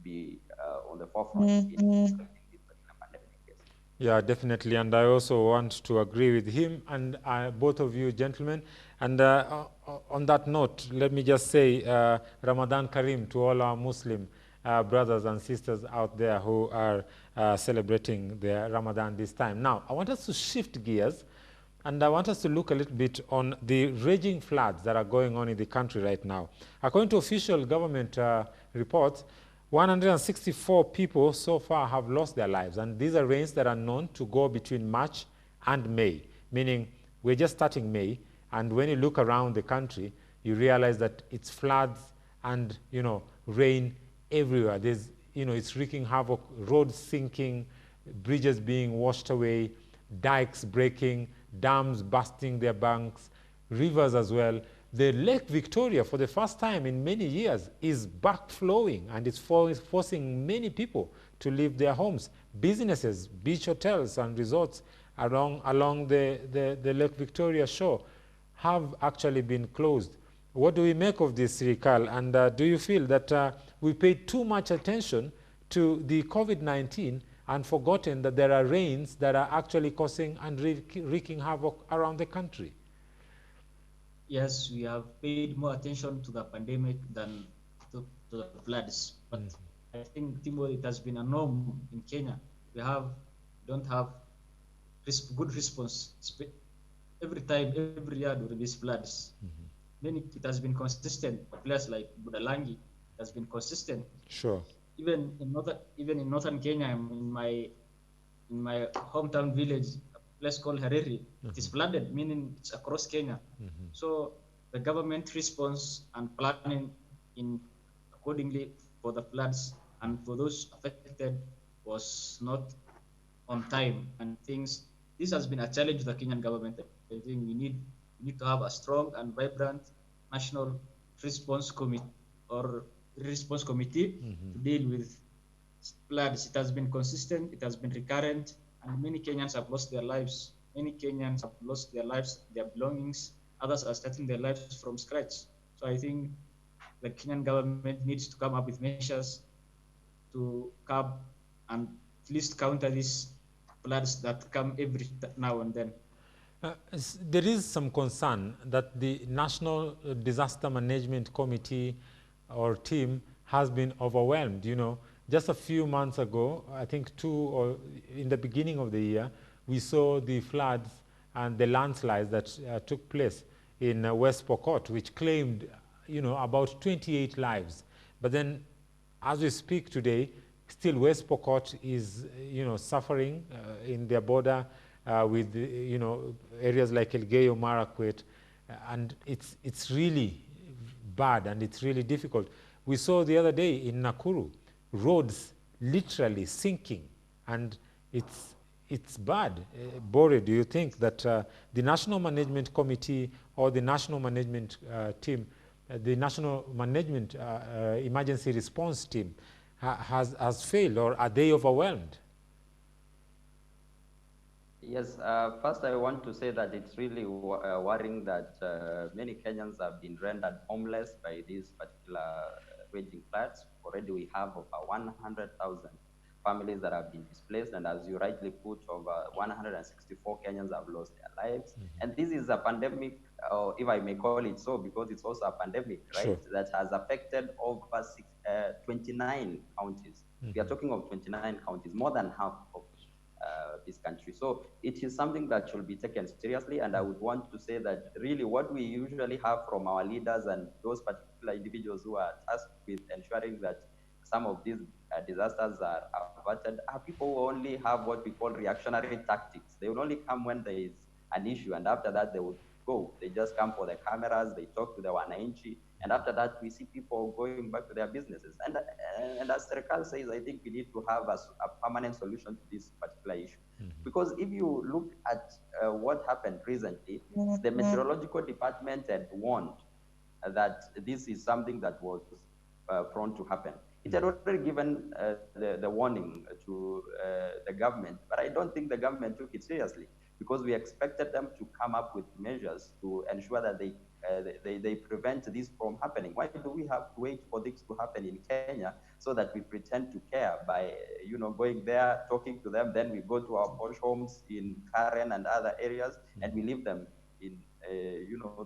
be on the forefront in fighting this particular pandemic. Yes. Yeah, definitely. And I also want to agree with him and both of you gentlemen. And on that note, let me just say Ramadan Kareem to all our Muslim brothers and sisters out there who are celebrating their Ramadan this time. Now, I want us to shift gears and I want us to look a little bit on the raging floods that are going on in the country right now. According to official government reports, 164 people so far have lost their lives, and these are rains that are known to go between March and May, meaning we're just starting May, and when you look around the country, you realize that it's floods and, rain everywhere. There's, it's wreaking havoc, roads sinking, bridges being washed away, dikes breaking, dams busting their banks, rivers as well. The Lake Victoria, for the first time in many years, is back flowing, and it's forcing many people to leave their homes. Businesses, beach hotels and resorts along the Lake Victoria shore have actually been closed. What do we make of this, Rikal? And do you feel that we paid too much attention to the COVID-19 and forgotten that there are rains that are actually causing and wreaking havoc around the country? Yes, we have paid more attention to the pandemic than to the floods. But I think, Timor, it has been a norm in Kenya. We don't have good response every time, every year during these floods. It has been consistent. A place like Budalangi has been consistent. Sure. Even in northern Kenya, in my hometown village, place called Hariri. It is flooded, meaning it's across Kenya. So the government response and planning in accordingly for the floods and for those affected was not on time. And this has been a challenge to the Kenyan government. I think we need to have a strong and vibrant national response committee to deal with floods. It has been consistent, it has been recurrent, and many Kenyans have lost their lives. Many Kenyans have lost their lives, their belongings. Others are starting their lives from scratch. So I think the Kenyan government needs to come up with measures to curb and at least counter these floods that come every now and then. There is some concern that the National Disaster Management Committee or team has been overwhelmed. Just a few months ago, I think in the beginning of the year, we saw the floods and the landslides that took place in West Pokot, which claimed, about 28 lives. But then, as we speak today, still West Pokot is, suffering in their border with, areas like Elgeyo Marakwet, and it's really bad and it's really difficult. We saw the other day in Nakuru, roads literally sinking, and it's bad. Bore, do you think that the National Management Committee or the National Management team, the National Management Emergency Response team has failed, or are they overwhelmed? Yes, first I want to say that it's really worrying that many Kenyans have been rendered homeless by these particular raging floods. Already we have over 100,000 families that have been displaced, and as you rightly put, over 164 Kenyans have lost their lives. And this is a pandemic, or if I may call it so, because it's also a pandemic, right, Sure. that has affected over 29 counties. We are talking of 29 counties, more than half of this country. So it is something that should be taken seriously. And I would want to say that really what we usually have from our leaders and those particular individuals who are tasked with ensuring that some of these disasters are averted are people who only have what we call reactionary tactics. They will only come when there is an issue, and after that they would go. They just come for the cameras, they talk to the wananchi, and after that we see people going back to their businesses. And as Serikal says, I think we need to have a permanent solution to this particular issue. Because if you look at what happened recently, the meteorological department had warned that this is something that was prone to happen. It had already given the warning to the government, but I don't think the government took it seriously, because we expected them to come up with measures to ensure that they they prevent this from happening. Why do we have to wait for this to happen in Kenya so that we pretend to care by, going there, talking to them, then we go to our posh homes in Karen and other areas, and we leave them in,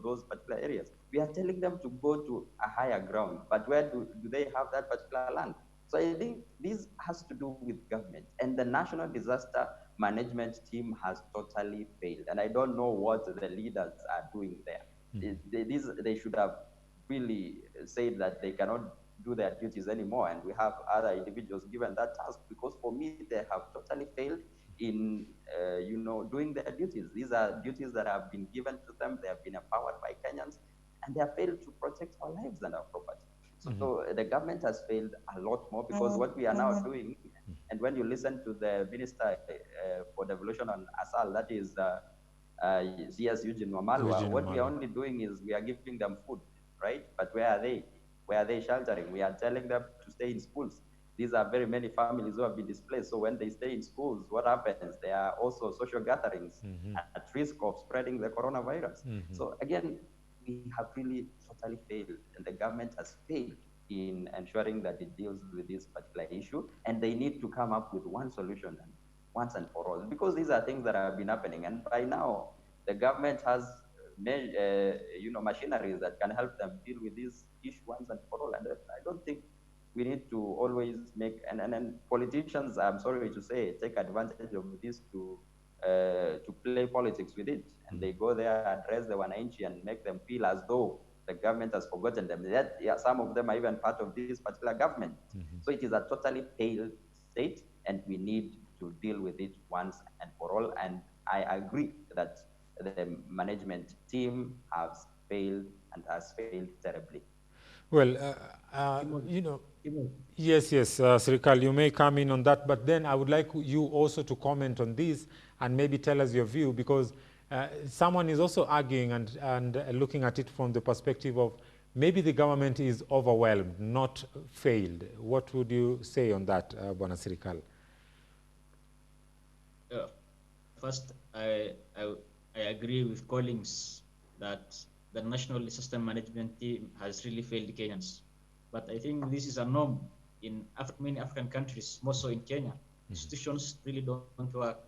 those particular areas. We are telling them to go to a higher ground, but where do they have that particular land? So I think this has to do with government, and the National Disaster Management team has totally failed. And I don't know what the leaders are doing there. They should have really said that they cannot do their duties anymore, and we have other individuals given that task, because for me, they have totally failed in, doing their duties. These are duties that have been given to them. They have been empowered by Kenyans, and they have failed to protect our lives and our property. So the government has failed a lot more, because what we are now doing, and when you listen to the Minister for Devolution on Asal, that is CS Eugene Wamalwa, what we are only doing is we are giving them food, right? But where are they? Where are they sheltering? We are telling them to stay in schools. These are very many families who have been displaced. So when they stay in schools, what happens? There are also social gatherings at risk of spreading the coronavirus. So again, we have really totally failed, and the government has failed in ensuring that it deals with this particular issue, and they need to come up with one solution once and for all, because these are things that have been happening. And by now, the government has machineries that can help them deal with this issue once and for all. And I don't think we need to always make, and politicians, I'm sorry to say, take advantage of this to play politics with it. And they go there, address the Wananchi, and make them feel as though the government has forgotten them. Yet, some of them are even part of this particular government. So it is a totally failed state, and we need to deal with it once and for all. And I agree that the management team has failed, and has failed terribly. Well, yes, Srikal, you may come in on that, but then I would like you also to comment on this and maybe tell us your view, because someone is also arguing and looking at it from the perspective of maybe the government is overwhelmed, not failed. What would you say on that, Bwana Srikal? First, I agree with Collins that the National Disaster Management Team has really failed Kenyans. But I think this is a norm in many African countries, more so in Kenya. Institutions really don't work.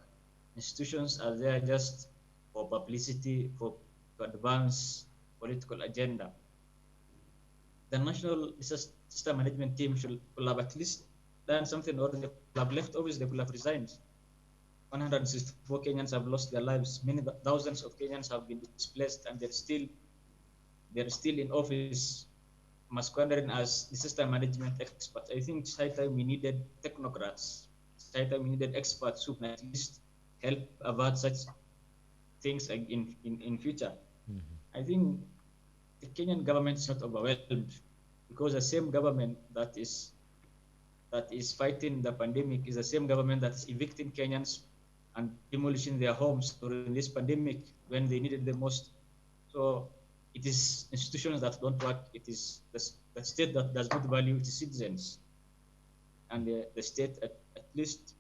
Institutions are there just for publicity, to advance political agenda. The National Disaster Management Team should have at least done something, or they could have left office, they could have resigned. 164 Kenyans have lost their lives. Many thousands of Kenyans have been displaced, and they're still in office, masquerading as disaster management experts. I think it's high time we needed technocrats. It's high time we needed experts who can at least help avert such things in future. I think the Kenyan government is not overwhelmed, because the same government that is fighting the pandemic is the same government that is evicting Kenyans and demolishing their homes during this pandemic when they needed the most. So it is institutions that don't work. It is the state that does not value its citizens. And the state, at least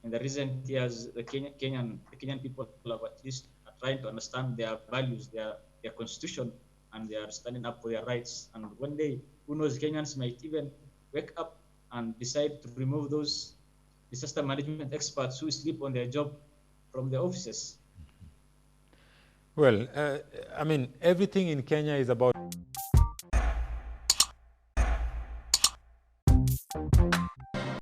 in the recent years, the Kenyan people have at least are trying to understand their values, their constitution, and they are standing up for their rights. And one day, who knows, Kenyans might even wake up and decide to remove those disaster management experts who sleep on their job from their offices. Well, I mean, everything in Kenya is about